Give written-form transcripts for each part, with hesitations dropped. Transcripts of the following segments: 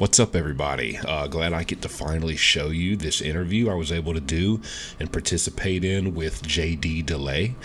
What's up, everybody? Glad I get to finally show you this interview I was able to do and participate in with JD Delay.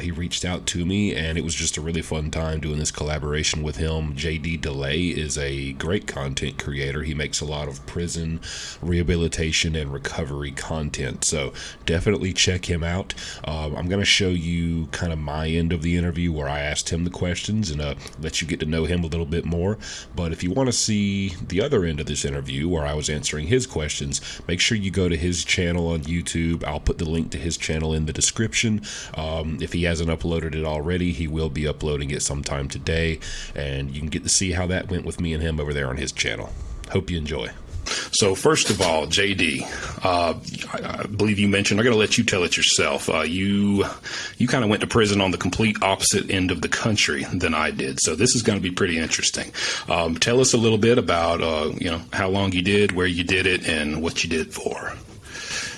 He reached out to me, and it was just a really fun time doing this collaboration with him. JD Delay is a great content creator. He makes a lot of prison rehabilitation and recovery content, so definitely check him out. I'm going to show you kind of my end of the interview where I asked him the questions and let you get to know him a little bit more. But if you want to see the other end of this interview where I was answering his questions, make sure you go to his channel on YouTube. I'll put the link to his channel in the description. If he hasn't uploaded it already, he will be uploading it sometime today, and you can get to see how that went with me and him over there on his channel. Hope you enjoy. So first of all, JD, I believe you mentioned, I'm going to let you tell it yourself. You kind of went to prison on the complete opposite end of the country than I did. So this is going to be pretty interesting. Tell us a little bit about, how long you did, where you did it, and what you did for.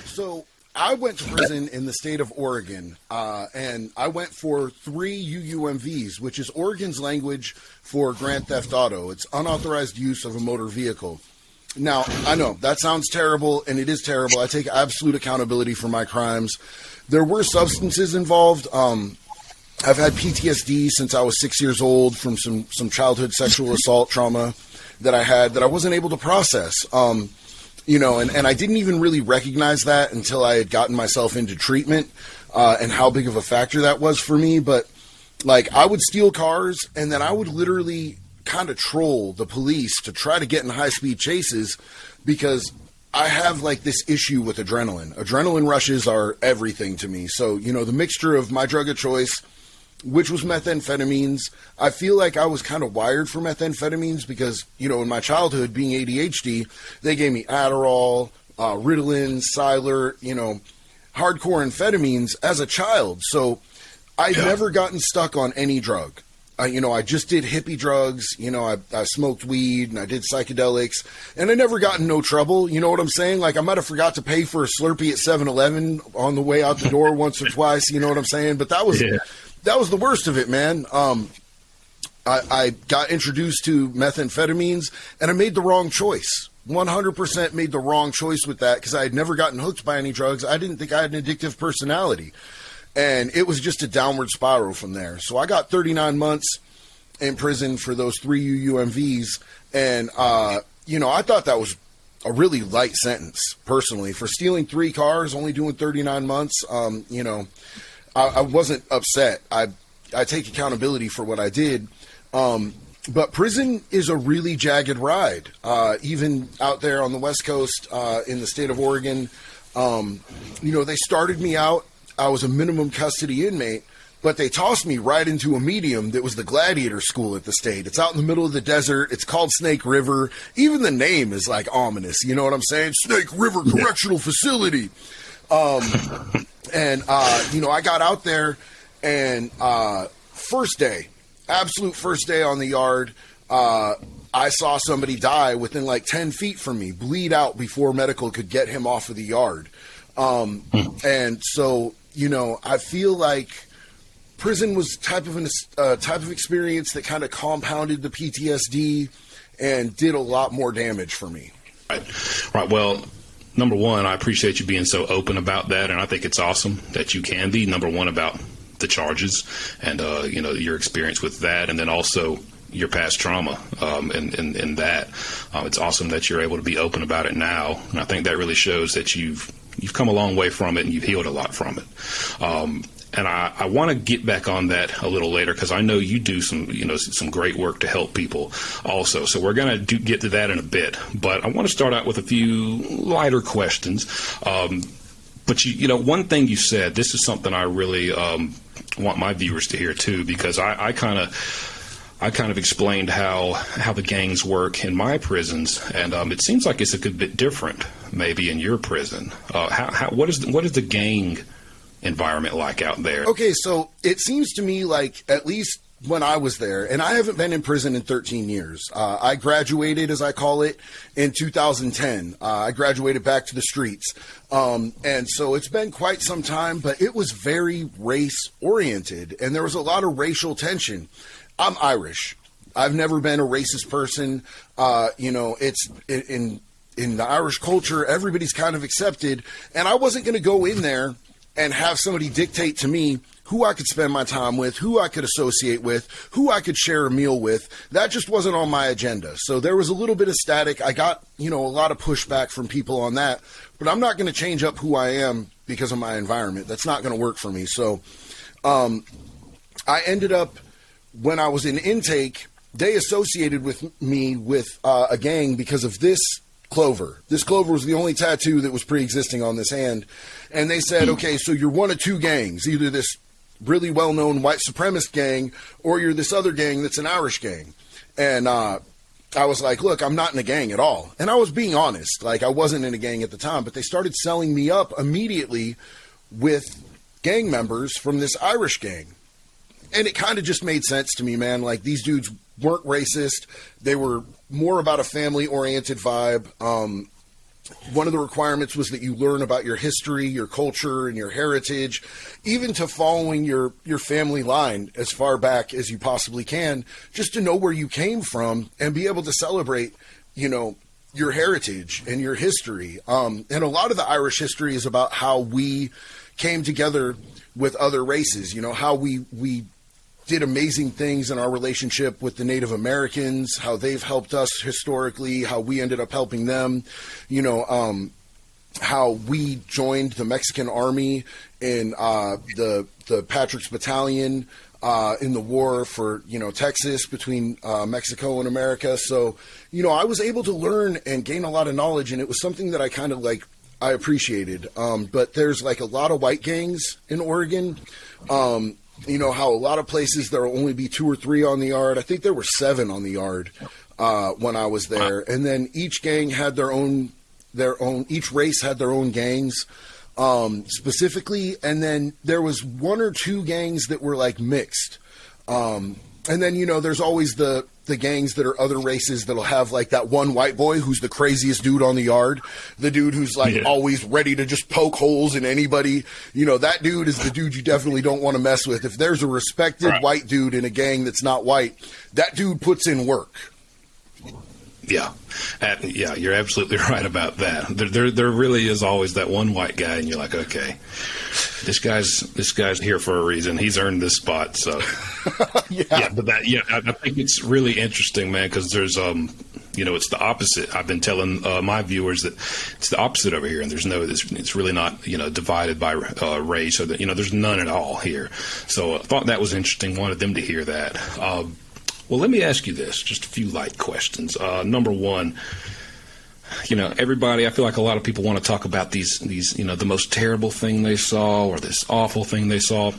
So I went to prison in the state of Oregon, and I went for 3 UUMVs, which is Oregon's language for Grand Theft Auto. It's unauthorized use of a motor vehicle. Now, I know that sounds terrible, and it is terrible. I take absolute accountability for my crimes. There were substances involved. I've had PTSD since I was 6 years old from some childhood sexual assault trauma that I had that I wasn't able to process. And I didn't even really recognize that until I had gotten myself into treatment and how big of a factor that was for me. But, I would steal cars, and then I would literally kind of troll the police to try to get in high-speed chases because I have this issue with adrenaline. Adrenaline rushes are everything to me. So, the mixture of my drug of choice, which was methamphetamines, I feel like I was kind of wired for methamphetamines because, in my childhood, being ADHD, they gave me Adderall, Ritalin, Cylert, hardcore amphetamines as a child. So I'd never gotten stuck on any drug. I just did hippie drugs, I smoked weed and I did psychedelics, and I never got in no trouble. You know what I'm saying? I might have forgot to pay for a Slurpee at 7-Eleven on the way out the door once or twice, you know what I'm saying? But that was the worst of it, man. I got introduced to methamphetamines, and I made the wrong choice. 100% made the wrong choice with that because I had never gotten hooked by any drugs. I didn't think I had an addictive personality. And it was just a downward spiral from there. So I got 39 months in prison for those 3 UUMVs. And, I thought that was a really light sentence, personally. For stealing 3 cars, only doing 39 months, I wasn't upset. I take accountability for what I did. But prison is a really jagged ride. Even out there on the West Coast, in the state of Oregon, they started me out. I was a minimum custody inmate, but they tossed me right into a medium that was the gladiator school at the state. It's out in the middle of the desert. It's called Snake River. Even the name is ominous. You know what I'm saying? Snake River Correctional Facility. I got out there and absolute first day on the yard, I saw somebody die within 10 feet from me, bleed out before medical could get him off of the yard. And so, I feel like prison was type of experience that kind of compounded the PTSD and did a lot more damage for me. Right. Well, number one, I appreciate you being so open about that, and I think it's awesome that you can be number one about the charges and your experience with that, and then also your past trauma and that. It's awesome that you're able to be open about it now, and I think that really shows that you've come a long way from it and you've healed a lot from it. And I want to get back on that a little later because I know you do some great work to help people also. So we're going to get to that in a bit. But I want to start out with a few lighter questions. But one thing you said, this is something I really want my viewers to hear too, because I kind of explained how the gangs work in my prisons, and it seems like it's a good bit different maybe in your prison. What is the gang environment like out there? Okay, so it seems to me at least when I was there, and I haven't been in prison in 13 years. I graduated, as I call it, in 2010. I graduated back to the streets. And so it's been quite some time, but it was very race-oriented, and there was a lot of racial tension. I'm Irish. I've never been a racist person. It's in the Irish culture, everybody's kind of accepted, and I wasn't going to go in there and have somebody dictate to me who I could spend my time with, who I could associate with, who I could share a meal with. That just wasn't on my agenda. So there was a little bit of static. I got, a lot of pushback from people on that, but I'm not going to change up who I am because of my environment. That's not going to work for me. So I ended up, when I was in intake, they associated with me with a gang because of this clover. This clover was the only tattoo that was pre-existing on this hand. And they said, okay, so you're one of two gangs, either this really well-known white supremacist gang or you're this other gang that's an Irish gang. And I was like, look, I'm not in a gang at all. And I was being honest. Like, I wasn't in a gang at the time, but they started selling me up immediately with gang members from this Irish gang. And it kind of just made sense to me, man. Like, these dudes weren't racist. They were more about a family-oriented vibe. One of the requirements was that you learn about your history, your culture, and your heritage, even to following your family line as far back as you possibly can, just to know where you came from and be able to celebrate, your heritage and your history. And a lot of the Irish history is about how we came together with other races, how we did amazing things in our relationship with the Native Americans, how they've helped us historically, how we ended up helping them, how we joined the Mexican army in the Patrick's Battalion in the war for, Texas between Mexico and America. So, I was able to learn and gain a lot of knowledge, and it was something that I kind of I appreciated. But there's a lot of white gangs in Oregon. How a lot of places there will only be 2 or 3 on the yard. I think there were 7 on the yard when I was there. And then each gang had their own, each race had their own gangs specifically. And then there was 1 or 2 gangs that were mixed. And then, there's always the gangs that are other races that'll have that one white boy who's the craziest dude on the yard. The dude who's always ready to just poke holes in anybody. That dude is the dude you definitely don't want to mess with. If there's a respected white dude in a gang that's not white, that dude puts in work. Yeah. Yeah, you're absolutely right about that. There really is always that one white guy, and you're like, okay, this guy's here for a reason. He's earned this spot. So, I think it's really interesting, man, because there's, it's the opposite. I've been telling my viewers that it's the opposite over here, and it's really not, divided by race, or that, there's none at all here. So I thought that was interesting. Wanted them to hear that. Well, let me ask you this, just a few light questions. Number one, everybody, I feel like a lot of people want to talk about these, the most terrible thing they saw or this awful thing they saw.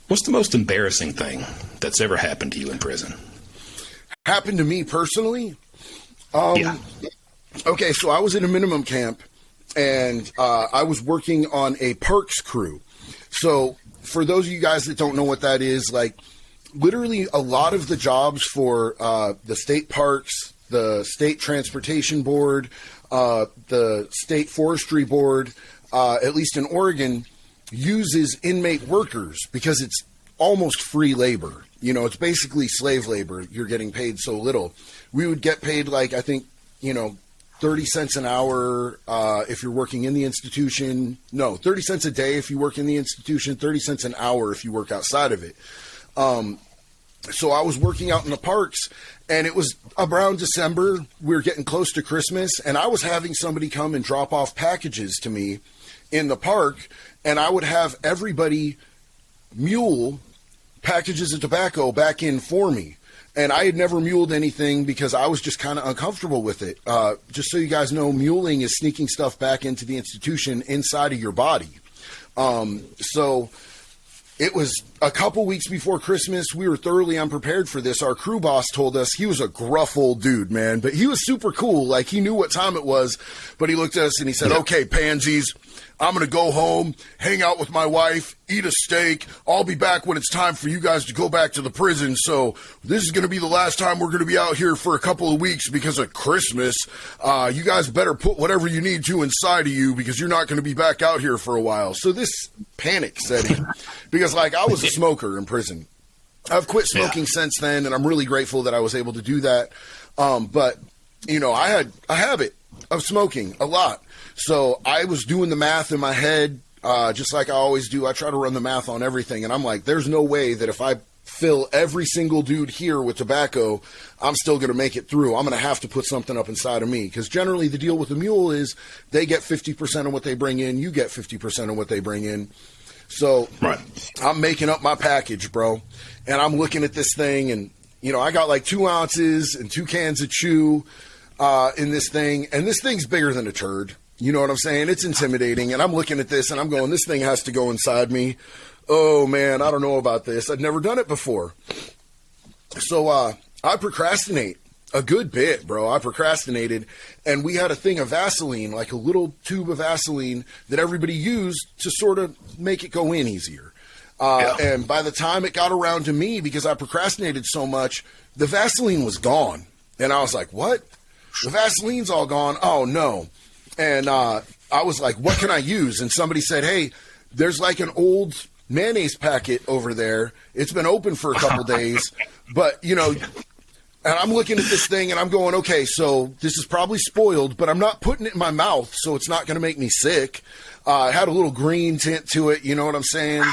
What's the most embarrassing thing that's ever happened to you in prison? Happened to me personally? Okay, so I was in a minimum camp, and I was working on a parks crew. So for those of you guys that don't know what that is, literally a lot of the jobs for the state parks, the state transportation board, the state forestry board, at least in Oregon, uses inmate workers because it's almost free labor. It's basically slave labor. You're getting paid so little. We would get paid I think, 30 cents an hour if you're working in the institution. No, 30 cents a day if you work in the institution, 30 cents an hour if you work outside of it. So I was working out in the parks, and it was around December. We were getting close to Christmas, and I was having somebody come and drop off packages to me in the park, and I would have everybody mule packages of tobacco back in for me. And I had never muled anything because I was just kind of uncomfortable with it. Just so you guys know, muling is sneaking stuff back into the institution inside of your body. So it was a couple weeks before Christmas. We were thoroughly unprepared for this. Our crew boss told us, he was a gruff old dude, man, but he was super cool. He knew what time it was, but he looked at us and he said, okay, pansies, I'm going to go home, hang out with my wife, eat a steak. I'll be back when it's time for you guys to go back to the prison. So this is going to be the last time we're going to be out here for a couple of weeks because of Christmas. You guys better put whatever you need to inside of you because you're not going to be back out here for a while. So this panic set in because I was a smoker in prison. I've quit smoking since then, and I'm really grateful that I was able to do that. But you know, I had a habit of smoking a lot, so I was doing the math in my head, just like I always do. I try to run the math on everything, and I'm like, there's no way that if I fill every single dude here with tobacco, I'm still going to make it through. I'm going to have to put something up inside of me, because generally the deal with the mule is they get 50% of what they bring in, you get 50% of what they bring in. So I'm making up my package, bro, and I'm looking at this thing, and you know, I got like 2 ounces and 2 cans of chew in this thing, and this thing's bigger than a turd. You know what I'm saying? It's intimidating, and I'm looking at this, and I'm going, this thing has to go inside me. Oh, man, I don't know about this. I've never done it before. So I procrastinate a good bit, bro. I procrastinated, and we had a thing of Vaseline, like a little tube of Vaseline that everybody used to sort of make it go in easier. And by the time it got around to me, because I procrastinated so much, the Vaseline was gone. And I was like, what? The Vaseline's all gone? Oh, no. And I was like, what can I use? And somebody said, hey, there's like an old mayonnaise packet over there. It's been open for a couple days. But, you know, and I'm looking at this thing and I'm going, okay, so this is probably spoiled, but I'm not putting it in my mouth, so it's not going to make me sick. It had a little green tint to it, you know what I'm saying?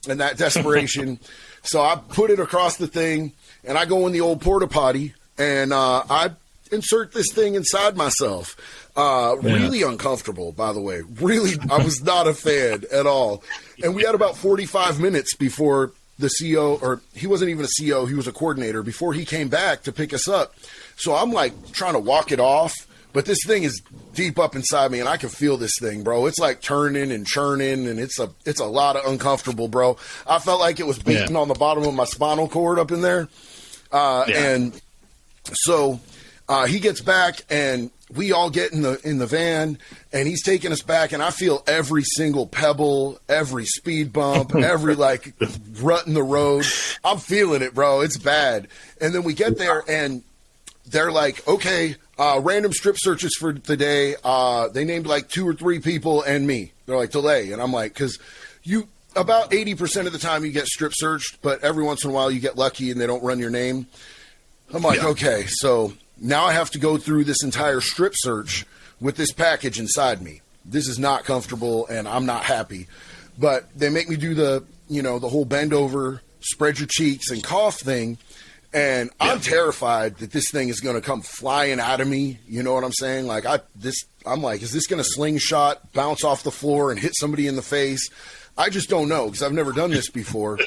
And that desperation. So I put it across the thing, and I go in the old porta potty, and I insert this thing inside myself. Really uncomfortable, by the way. Really, I was not a fan at all. And we had about 45 minutes before the CO, or he wasn't even a CO, he was a coordinator, before he came back to pick us up. So I'm like trying to walk it off, but this thing is deep up inside me, and I can feel this thing, bro. It's like turning and churning, and it's a lot of uncomfortable, bro. I felt like it was beating on the bottom of my spinal cord up in there. And so he gets back, and we all get in the van, and he's taking us back, and I feel every single pebble, every speed bump, every like rut in the road. I'm feeling it, bro. It's bad. And then we get there, and they're like, okay, random strip searches for the day. They named like 2 or 3 people and me. They're like, delay. And I'm like, because you about 80% of the time you get strip searched, but every once in a while you get lucky and they don't run your name. I'm like, okay, so now I have to go through this entire strip search with this package inside me. This is not comfortable, and I'm not happy. But they make me do the whole bend over, spread your cheeks, and cough thing. And I'm terrified that this thing is going to come flying out of me. You know what I'm saying? Like I'm like, is this going to slingshot, bounce off the floor, and hit somebody in the face? I just don't know, because I've never done this before.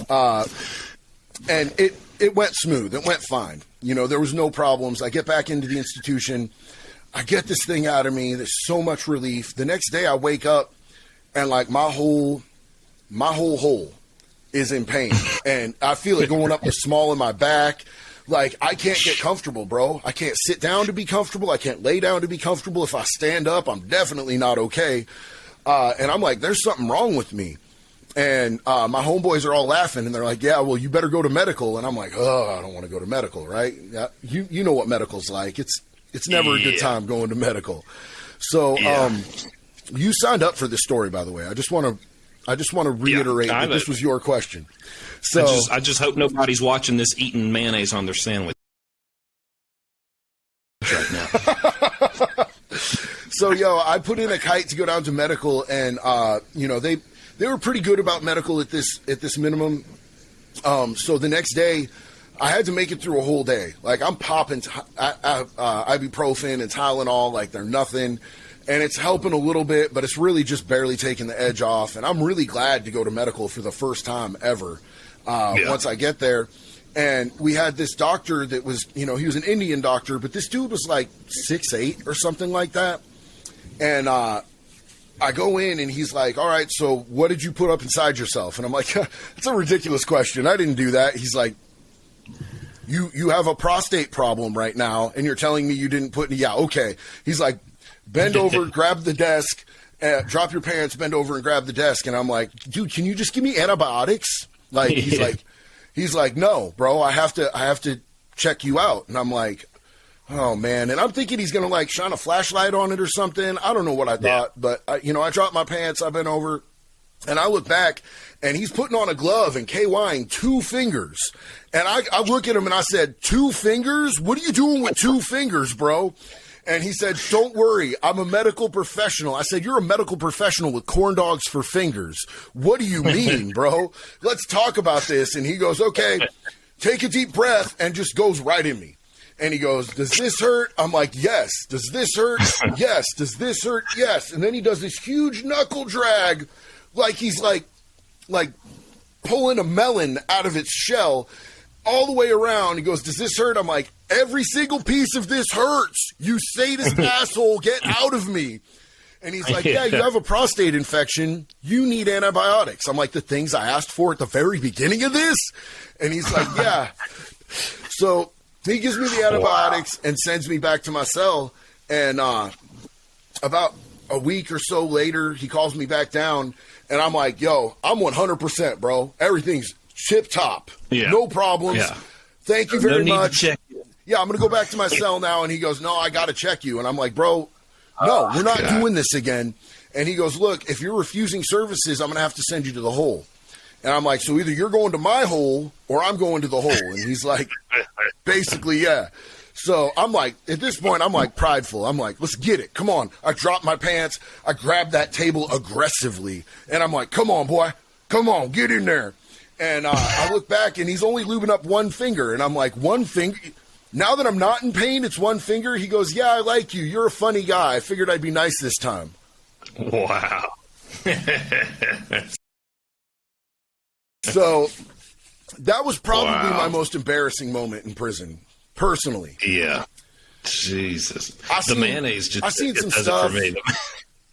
And it went smooth. It went fine. You know, there was no problems. I get back into the institution. I get this thing out of me. There's so much relief. The next day I wake up, and like my whole hole is in pain, and I feel it going up the small of my back. Like, I can't get comfortable, bro. I can't sit down to be comfortable. I can't lay down to be comfortable. If I stand up, I'm definitely not okay. And I'm like, there's something wrong with me. And my homeboys are all laughing, and they're like, yeah, well, you better go to medical. And I'm like, oh, I don't want to go to medical, right? You know what medical's like. It's never a good time going to medical. So you signed up for this story, by the way. I just want to reiterate that this was your question. So I just hope nobody's watching this eating mayonnaise on their sandwich right now. So, I put in a kite to go down to medical, and they were pretty good about medical at this minimum. So the next day, I had to make it through a whole day. Like, I'm popping ibuprofen and Tylenol like they're nothing. And it's helping a little bit, but it's really just barely taking the edge off. And I'm really glad to go to medical for the first time ever once I get there. And we had this doctor that was, he was an Indian doctor, but this dude was like 6'8" or something like that. And I go in, and he's like, all right, so what did you put up inside yourself? And I'm like, that's a ridiculous question. I didn't do that. He's like, you have a prostate problem right now, and you're telling me you didn't put any. Yeah, okay. He's like, bend over, grab the desk, drop your pants, bend over and grab the desk. And I'm like, dude, can you just give me antibiotics? Like, he's like, no, bro, I have to check you out. And I'm like, oh man. And I'm thinking he's going to like shine a flashlight on it or something. I don't know what I thought, but I dropped my pants. I bent over, And I look back, and he's putting on a glove and KYing 2 fingers. And I look at him and I said, 2 fingers? What are you doing with 2 fingers, bro? And he said, don't worry, I'm a medical professional. I said, you're a medical professional with corn dogs for fingers. What do you mean, bro? Let's talk about this. And he goes, okay, take a deep breath, and just goes right in me. And he goes, does this hurt? I'm like, yes. Does this hurt? Yes. Does this hurt? Yes. And then he does this huge knuckle drag, like he's like pulling a melon out of its shell all the way around. He goes, does this hurt? I'm like, every single piece of this hurts. You sadist asshole, get out of me. And he's like, yeah, you have a prostate infection. You need antibiotics. I'm like, the things I asked for at the very beginning of this? And he's like, yeah. So he gives me the antibiotics and sends me back to my cell. And about a week or so later, he calls me back down. And I'm like, yo, I'm 100%, bro. Everything's tip top. Yeah. No problems. Yeah. Thank you very much. Yeah, I'm going to go back to my cell now. And he goes, no, I got to check you. And I'm like, bro, no, we're not doing this again. And he goes, look, if you're refusing services, I'm going to have to send you to the hole. And I'm like, so either you're going to my hole or I'm going to the hole. And he's like, basically, yeah. So I'm like, at this point, I'm like prideful. I'm like, let's get it. Come on. I dropped my pants. I grabbed that table aggressively. And I'm like, come on, boy. Come on, get in there. And I look back, and he's only lubing up 1 finger. And I'm like, 1 finger? Now that I'm not in pain, it's 1 finger? He goes, yeah, I like you. You're a funny guy. I figured I'd be nice this time. Wow. So that was probably my most embarrassing moment in prison, personally. Yeah. Jesus. The mayonnaise just I've seen some does stuff. It for me.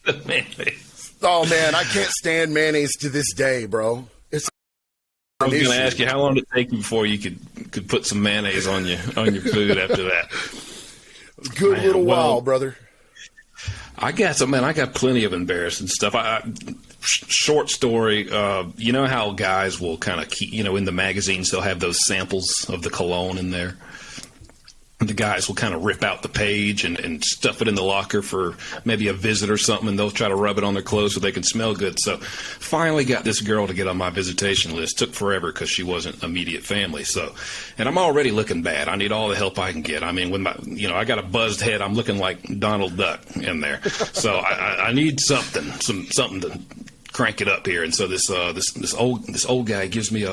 The mayonnaise. Oh, man, I can't stand mayonnaise to this day, bro. It's I was going to ask you, how long did it take you before you could put some mayonnaise on your food after that? Good little while, brother. I got plenty of embarrassing stuff. Short story, you know how guys will kind of keep, in the magazines, they'll have those samples of the cologne in there. The guys will kind of rip out the page and stuff it in the locker for maybe a visit or something, and they'll try to rub it on their clothes so they can smell good. So finally got this girl to get on my visitation list. Took forever because she wasn't immediate family. And I'm already looking bad. I need all the help I can get. I mean, when I got a buzzed head, I'm looking like Donald Duck in there. So I need something to crank it up here. And so this old guy gives me he's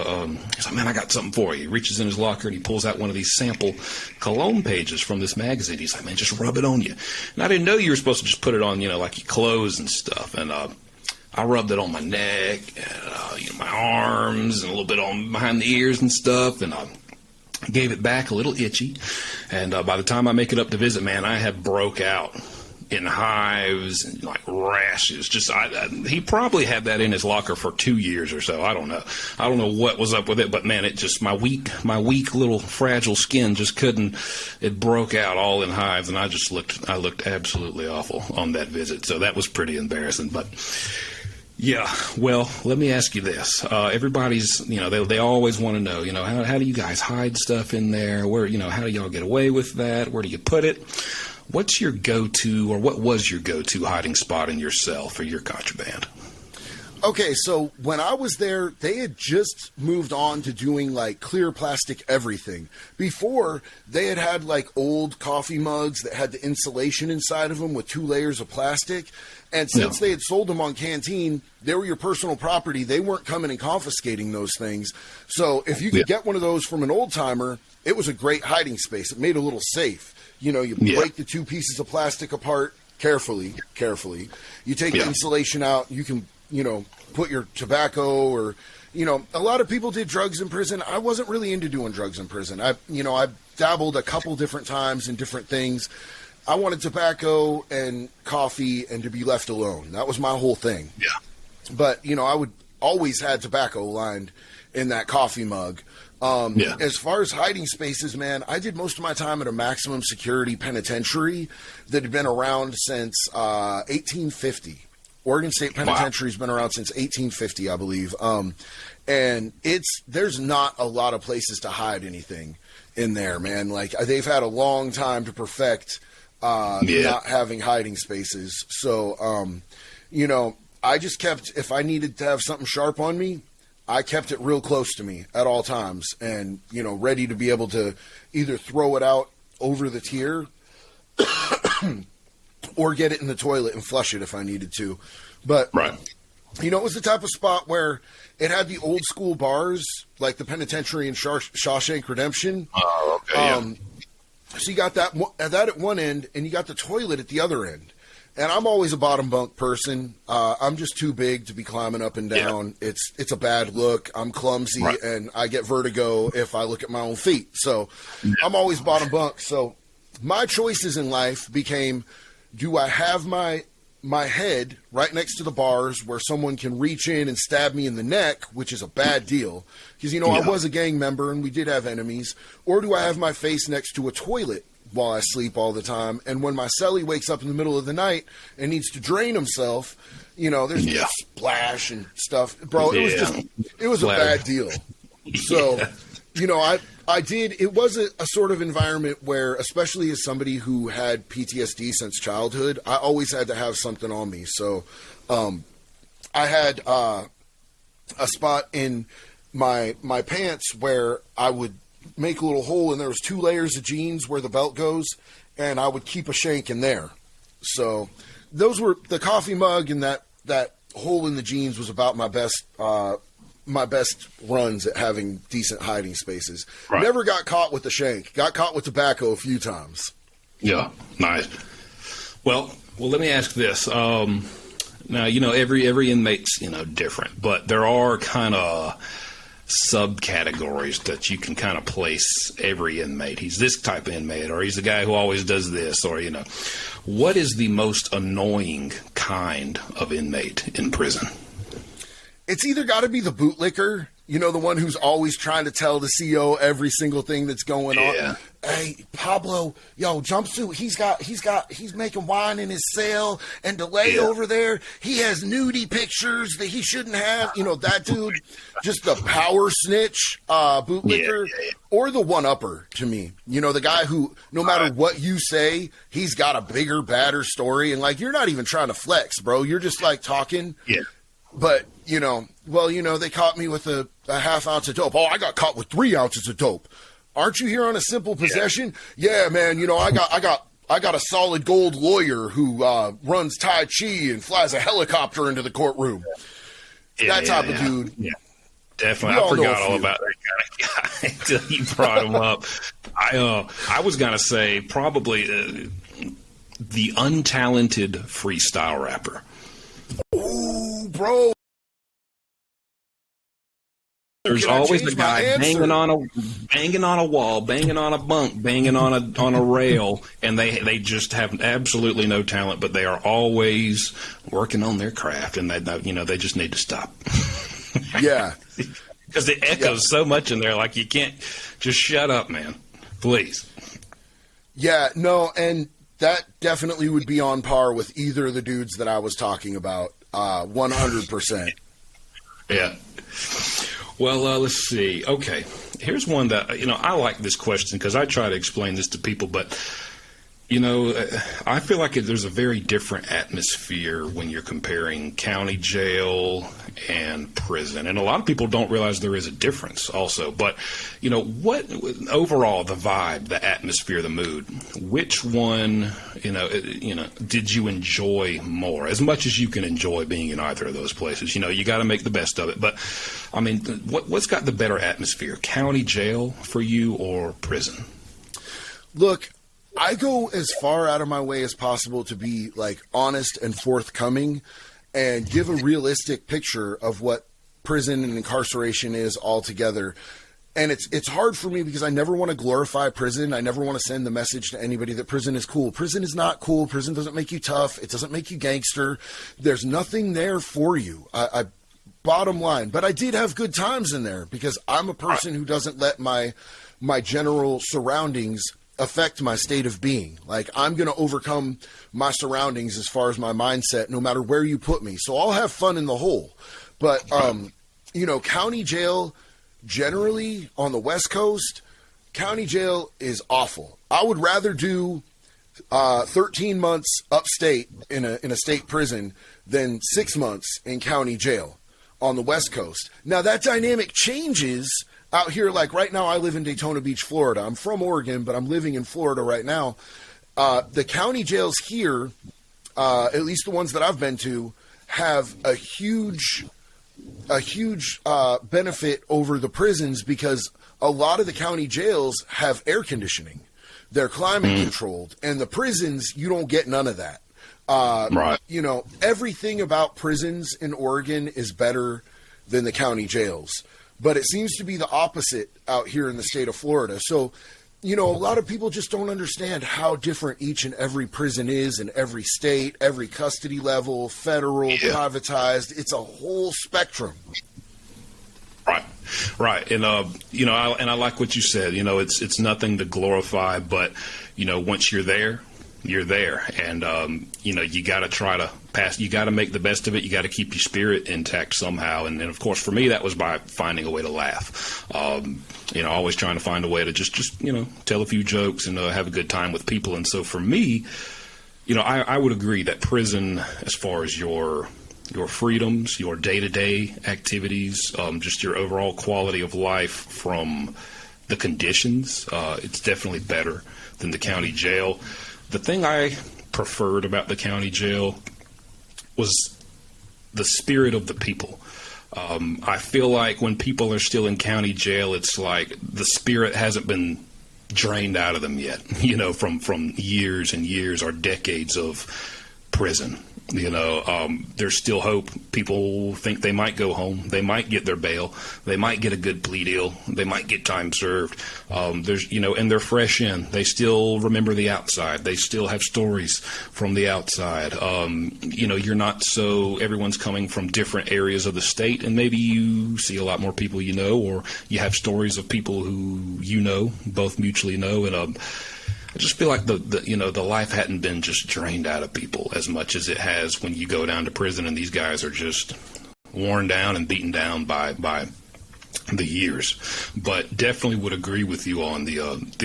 like, man, I got something for you. He reaches in his locker and he pulls out one of these sample cologne pages from this magazine. He's like, man, just rub it on you. And I didn't know you were supposed to just put it on, like your clothes and stuff. And I rubbed it on my neck, and, my arms, and a little bit on behind the ears and stuff. And I gave it back a little itchy. And by the time I make it up to visit, man, I had broke out in hives and like rashes. He probably had that in his locker for 2 years or so. I don't know what was up with it, but man, my weak little fragile skin just couldn't. It broke out all in hives, and I looked absolutely awful on that visit. So that was pretty embarrassing. But yeah, well, let me ask you this: everybody's, they always want to know, how do you guys hide stuff in there? Where, how do y'all get away with that? Where do you put it? What's your go-to, or what was your go-to hiding spot in your cell for your contraband? Okay, so when I was there, they had just moved on to doing like clear plastic everything. Before, they had like old coffee mugs that had the insulation inside of them with 2 layers of plastic. And since they had sold them on Canteen, they were your personal property. They weren't coming and confiscating those things. So if you could get one of those from an old timer, it was a great hiding space. It made it a little safe. You break the 2 pieces of plastic apart carefully. You take the insulation out. You can, put your tobacco or, a lot of people did drugs in prison. I wasn't really into doing drugs in prison. I dabbled a couple different times in different things. I wanted tobacco and coffee and to be left alone. That was my whole thing. Yeah. But, I would always had tobacco lined in that coffee mug. As far as hiding spaces, man, I did most of my time at a maximum security penitentiary that had been around since 1850. Oregon State Penitentiary has been around since 1850, I believe. And there's not a lot of places to hide anything in there, man. Like, they've had a long time to perfect not having hiding spaces. So, I just kept, if I needed to have something sharp on me, I kept it real close to me at all times and, ready to be able to either throw it out over the tier or get it in the toilet and flush it if I needed to. But, Right. It was the type of spot where it had the old school bars, like the penitentiary in Shawshank Redemption. Oh, okay. So you got that at one end, and you got the toilet at the other end. And I'm always a bottom bunk person. I'm just too big to be climbing up and down. Yeah. It's a bad look. I'm clumsy, right. And I get vertigo if I look at my own feet. So I'm always bottom bunk. So my choices in life became, do I have my head right next to the bars where someone can reach in and stab me in the neck, which is a bad deal because, I was a gang member and we did have enemies, or do I have my face next to a toilet while I sleep all the time? And when my cellie wakes up in the middle of the night and needs to drain himself, there's splash and stuff. Bro, it was a bad deal. So, it was a sort of environment where, especially as somebody who had PTSD since childhood, I always had to have something on me. So I had a spot in my pants where I would make a little hole, and there was 2 layers of jeans where the belt goes, and I would keep a shank in there. So those were the coffee mug, and that hole in the jeans was about my best runs at having decent hiding spaces. Right. Never got caught with the shank. Got caught with tobacco a few times. Yeah, nice. Well, let me ask this. Now, every inmate's, different, but there are kind of subcategories that you can kind of place every inmate. He's this type of inmate, or he's the guy who always does this, or, what is the most annoying kind of inmate in prison? It's either got to be the bootlicker, the one who's always trying to tell the CO every single thing that's going on. Hey, Pablo, jumpsuit, he's making wine in his cell, and DeLay over there, he has nudie pictures that he shouldn't have. That dude, just the power snitch, bootlicker, or the one-upper to me. The guy who, no matter what you say, he's got a bigger, badder story, and you're not even trying to flex, bro. You're just talking. Yeah. But, they caught me with a half ounce of dope. Oh, I got caught with 3 ounces of dope. Aren't you here on a simple possession? Yeah, man, I got a solid gold lawyer who runs Tai Chi and flies a helicopter into the courtroom. That type of dude. Yeah, definitely. I forgot all about that kind of guy until you brought him up. I was going to say probably the untalented freestyle rapper. Ooh, bro. There's always the guy banging on a wall, banging on a bunk, banging on a rail, and they just have absolutely no talent, but they are always working on their craft, and they just need to stop. Yeah, because it echoes so much in there. You can't just shut up, man. Please. Yeah, no, and that definitely would be on par with either of the dudes that I was talking about. 100%. Yeah. Well, let's see. Okay. Here's one that, I like this question because I try to explain this to people, but, I feel like there's a very different atmosphere when you're comparing county jail and prison. And a lot of people don't realize there is a difference also. But, what overall, the vibe, the atmosphere, the mood, which one, did you enjoy more? As much as you can enjoy being in either of those places. You got to make the best of it. But, what's got the better atmosphere? County jail for you or prison? Look, I go as far out of my way as possible to be honest and forthcoming and give a realistic picture of what prison and incarceration is altogether. And it's hard for me because I never want to glorify prison. I never want to send the message to anybody that prison is cool. Prison is not cool. Prison doesn't make you tough. It doesn't make you gangster. There's nothing there for you. I bottom line. But I did have good times in there because I'm a person who doesn't let my general surroundings affect my state of being. I'm going to overcome my surroundings as far as my mindset, no matter where you put me. So I'll have fun in the hole. But, county jail, generally on the West Coast, county jail is awful. I would rather do 13 months upstate in a state prison than 6 months in county jail on the West Coast. Now that dynamic changes out here. Like right now, I live in Daytona Beach, Florida. I'm from Oregon, but I'm living in Florida right now. The county jails here, at least the ones that I've been to, have a huge benefit over the prisons because a lot of the county jails have air conditioning. They're climate controlled, and the prisons, you don't get none of that. Right. You know, everything about prisons in Oregon is better than the county jails, but it seems to be the opposite out here in the state of Florida. So, you know, a lot of people just don't understand how different each and every prison is in every state, every custody level, federal, privatized. It's a whole spectrum. Right. And, you know, I like what you said. You know, it's nothing to glorify, but, you know, once you're there, you're there. And, you know, you got to try to you got to make the best of it. You got to keep your spirit intact somehow. And of course, for me, that was by finding a way to laugh. You know, always trying to find a way to just, you know, tell a few jokes and have a good time with people. And so for me, you know, I would agree that prison, as far as your freedoms, your day-to-day activities, just your overall quality of life from the conditions, it's definitely better than the county jail. The thing I preferred about the county jail was the spirit of the people. I feel like when people are still in county jail, it's like the spirit hasn't been drained out of them yet, you know, from years and years or decades of prison. You know, there's still hope. People think they might go home. They might get their bail. They might get a good plea deal. They might get time served. There's, you know, and they're fresh in. They still remember the outside. They still have stories from the outside. You know, you're not so, everyone's coming from different areas of the state, and maybe you see a lot more people you know, or you have stories of people who you know, both mutually know, and I just feel like the life hadn't been just drained out of people as much as it has when you go down to prison and these guys are just worn down and beaten down by the years. But definitely would agree with you on the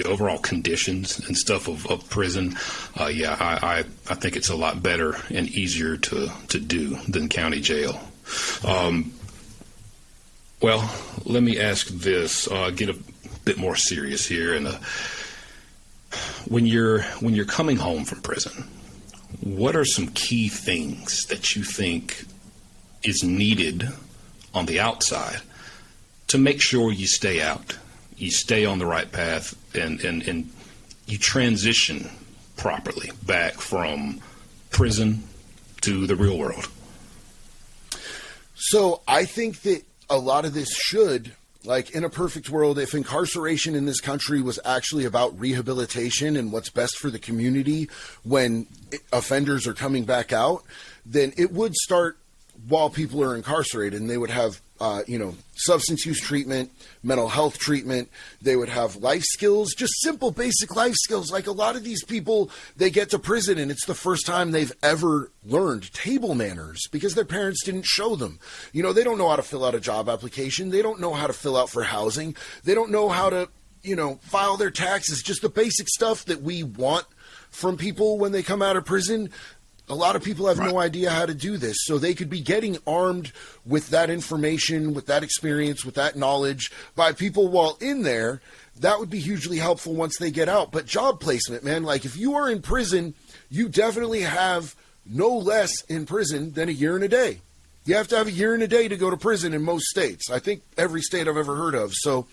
overall conditions and stuff of prison. I think it's a lot better and easier to do than county jail. Well, let me ask this, get a bit more serious here, and when you're coming home from prison, what are some key things that you think is needed on the outside to make sure you stay out, you stay on the right path, and you transition properly back from prison to the real world? So I think that a lot of this should, like in a perfect world, if incarceration in this country was actually about rehabilitation and what's best for the community when offenders are coming back out, then it would start while people are incarcerated, and they would have, substance use treatment, mental health treatment. They would have life skills, just simple, basic life skills. Like a lot of these people, they get to prison and it's the first time they've ever learned table manners because their parents didn't show them. You know, they don't know how to fill out a job application. They don't know how to fill out for housing. They don't know how to, file their taxes, just the basic stuff that we want from people when they come out of prison. A lot of people have no idea how to do this, so they could be getting armed with that information, with that experience, with that knowledge by people while in there. That would be hugely helpful once they get out. But job placement, man, like if you are in prison, you definitely have no less in prison than a year and a day. You have to have a year and a day to go to prison in most states. I think every state I've ever heard of. So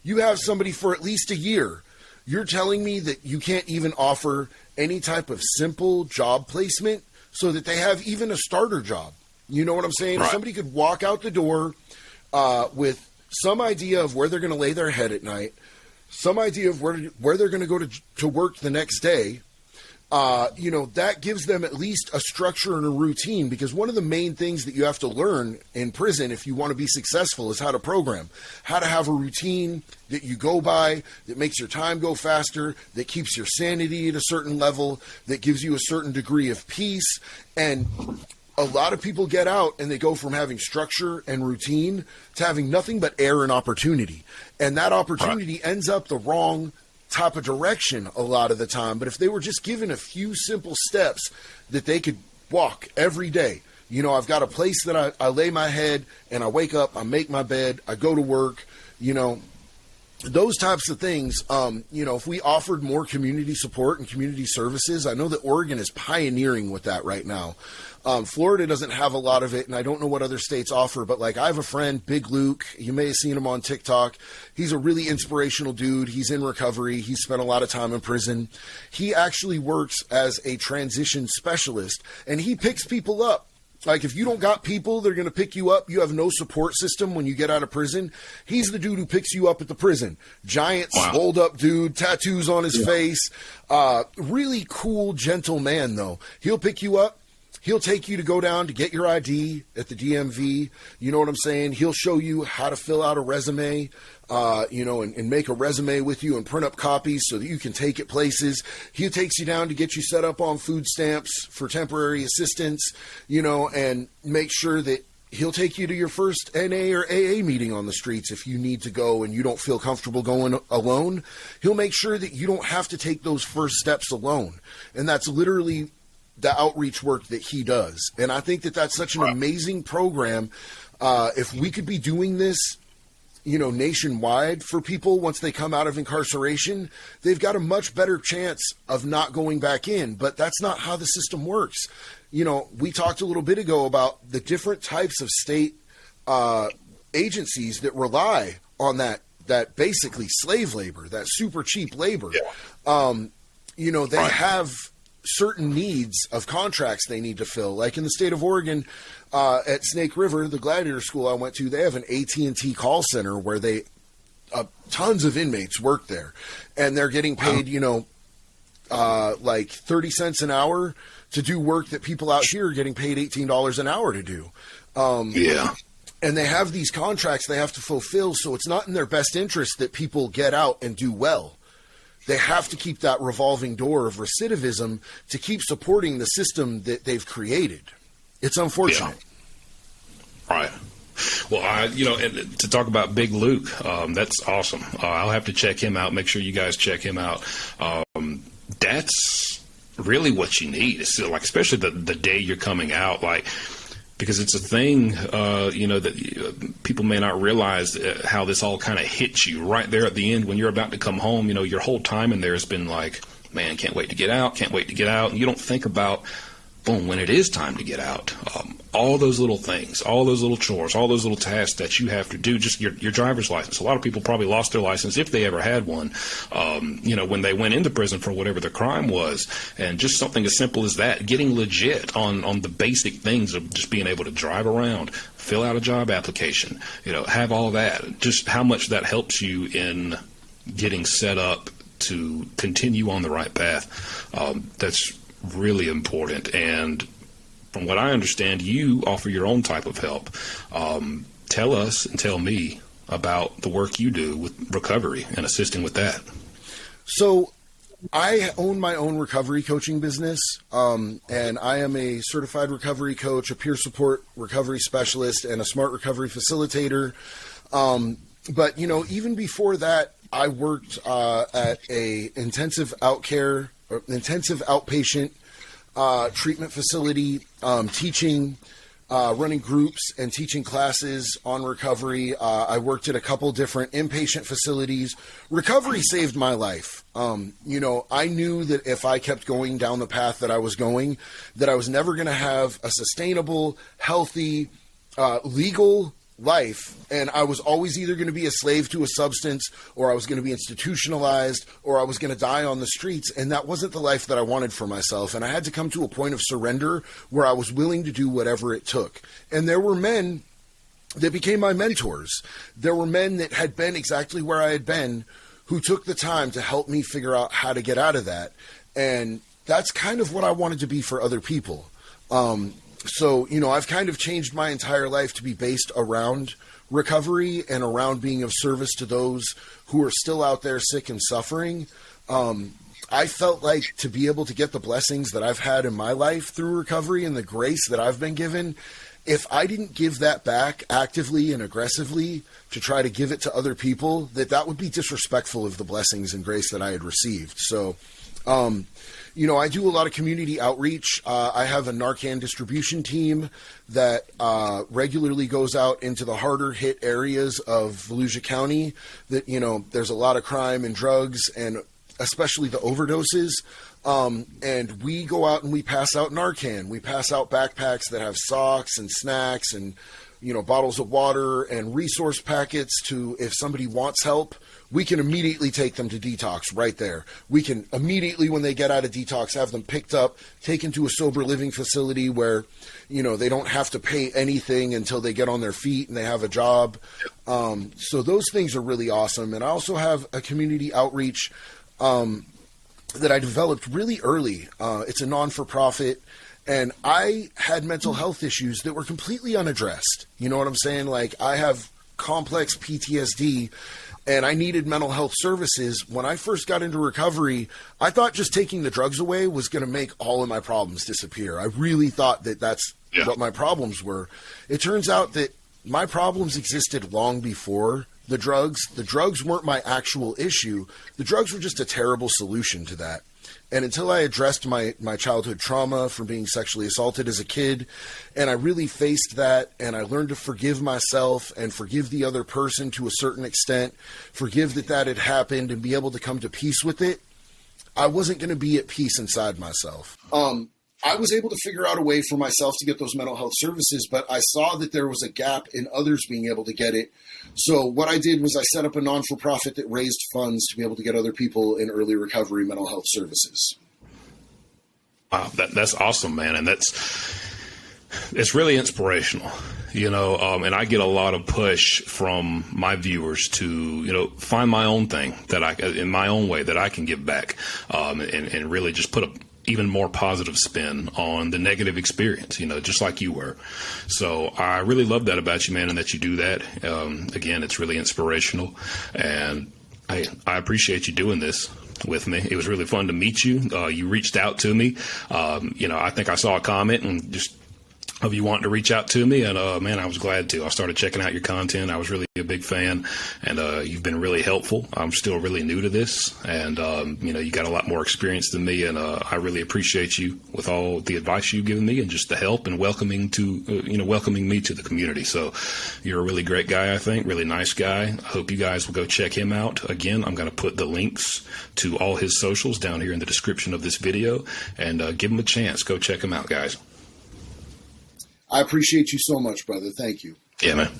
you have somebody for at least a year. You're telling me that you can't even offer any type of simple job placement so that they have even a starter job. You know what I'm saying? Right. If somebody could walk out the door with some idea of where they're going to lay their head at night, some idea of where they're going to go to work the next day, that gives them at least a structure and a routine, because one of the main things that you have to learn in prison if you want to be successful is how to program, how to have a routine that you go by, that makes your time go faster, that keeps your sanity at a certain level, that gives you a certain degree of peace. And a lot of people get out and they go from having structure and routine to having nothing but air and opportunity. And that opportunity ends up the wrong type of direction a lot of the time. But if they were just given a few simple steps that they could walk every day. You know, I've got a place that I lay my head and I wake up, I make my bed, I go to work, you know, those types of things. You know, if we offered more community support and community services, I know that Oregon is pioneering with that right now. Florida doesn't have a lot of it, and I don't know what other states offer, but like I have a friend, Big Luke. You may have seen him on TikTok. He's a really inspirational dude. He's in recovery. He's spent a lot of time in prison. He actually works as a transition specialist, and he picks people up. Like, if you don't got people that are going to pick you up, you have no support system when you get out of prison, he's the dude who picks you up at the prison. Giant, swolled up dude, tattoos on his face. Really cool, gentle man, though. He'll pick you up. He'll take you to go down to get your ID at the DMV. You know what I'm saying? He'll show you how to fill out a resume, you know, and make a resume with you and print up copies so that you can take it places. He takes you down to get you set up on food stamps for temporary assistance, you know, and make sure that he'll take you to your first NA or AA meeting on the streets if you need to go and you don't feel comfortable going alone. He'll make sure that you don't have to take those first steps alone. And that's literally the outreach work that he does. And I think that that's such an amazing program. If we could be doing this, you know, nationwide for people once they come out of incarceration, they've got a much better chance of not going back in. But that's not how the system works. You know, we talked a little bit ago about the different types of state agencies that rely on that basically slave labor, that super cheap labor. You know, they have certain needs of contracts they need to fill. Like in the state of Oregon, at Snake River, the Gladiator school I went to, they have an AT&T call center where they tons of inmates work there, and they're getting paid, you know, like 30 cents an hour to do work that people out here are getting paid $18 an hour to do. And they have these contracts they have to fulfill, so it's not in their best interest that people get out and do well. They have to keep that revolving door of recidivism to keep supporting the system that they've created. It's unfortunate. Right. Well, you know, and to talk about Big Luke, that's awesome. I'll have to check him out. Make sure you guys check him out. That's really what you need. It's like, especially the day you're coming out, like, because it's a thing, you know, that people may not realize how this all kind of hits you right there at the end when you're about to come home. You know, your whole time in there has been like, man, can't wait to get out, can't wait to get out. And you don't think about, boom, when it is time to get out, all those little things, all those little chores, all those little tasks that you have to do, just your driver's license. A lot of people probably lost their license if they ever had one, you know, when they went into prison for whatever their crime was. And just something as simple as that, getting legit on the basic things of just being able to drive around, fill out a job application, you know, have all that, just how much that helps you in getting set up to continue on the right path. That's really important. And from what I understand, you offer your own type of help. Tell us and tell me about the work you do with recovery and assisting with that. So I own my own recovery coaching business, and I am a certified recovery coach, a peer support recovery specialist, and a smart recovery facilitator. But, you know, even before that, I worked at a intensive outpatient treatment facility, teaching, running groups and teaching classes on recovery. I worked at a couple different inpatient facilities. Recovery saved my life. You know, I knew that if I kept going down the path that I was going, that I was never going to have a sustainable, healthy, legal life, and I was always either going to be a slave to a substance, or I was going to be institutionalized, or I was going to die on the streets, and that wasn't the life that I wanted for myself. And I had to come to a point of surrender where I was willing to do whatever it took. And there were men that became my mentors. There were men that had been exactly where I had been, who took the time to help me figure out how to get out of that. And that's kind of what I wanted to be for other people. So, you know, I've kind of changed my entire life to be based around recovery and around being of service to those who are still out there sick and suffering. I felt like to be able to get the blessings that I've had in my life through recovery and the grace that I've been given, if I didn't give that back actively and aggressively to try to give it to other people, that would be disrespectful of the blessings and grace that I had received. So, I do a lot of community outreach. I have a Narcan distribution team that regularly goes out into the harder hit areas of Volusia County that, there's a lot of crime and drugs and especially the overdoses. And we go out and we pass out Narcan. We pass out backpacks that have socks and snacks and, bottles of water and resource packets to, if somebody wants help, we can immediately take them to detox right there. We can immediately, when they get out of detox, have them picked up, taken to a sober living facility where, they don't have to pay anything until they get on their feet and they have a job. So those things are really awesome. And I also have a community outreach that I developed really early. It's a non-for-profit. And I had mental health issues that were completely unaddressed. You know what I'm saying? Like, I have complex PTSD and I needed mental health services. When I first got into recovery, I thought just taking the drugs away was going to make all of my problems disappear. I really thought that that's what my problems were. It turns out that my problems existed long before the drugs. The drugs weren't my actual issue. The drugs were just a terrible solution to that. And until I addressed my childhood trauma from being sexually assaulted as a kid, and I really faced that, and I learned to forgive myself and forgive the other person to a certain extent, forgive that had happened and be able to come to peace with it, I wasn't going to be at peace inside myself. I was able to figure out a way for myself to get those mental health services, but I saw that there was a gap in others being able to get it. So what I did was I set up a non-for-profit that raised funds to be able to get other people in early recovery mental health services. Wow, that's awesome, man. And it's really inspirational, and I get a lot of push from my viewers to, find my own thing in my own way that I can give back, and really just put a even more positive spin on the negative experience, just like you were. So I really love that about you, man, and that you do that. Again, it's really inspirational, and I appreciate you doing this with me. It was really fun to meet you. You reached out to me. I think I saw a comment and just of you wanting to reach out to me, and man, I was glad to. I started checking out your content. I was really a big fan, and you've been really helpful. I'm still really new to this, and you got a lot more experience than me, and I really appreciate you with all the advice you've given me and just the help and welcoming me to the community. So you're a really great guy, I think, really nice guy. I hope you guys will go check him out. Again, I'm going to put the links to all his socials down here in the description of this video, and give him a chance. Go check him out, guys. I appreciate you so much, brother. Thank you. Yeah, man.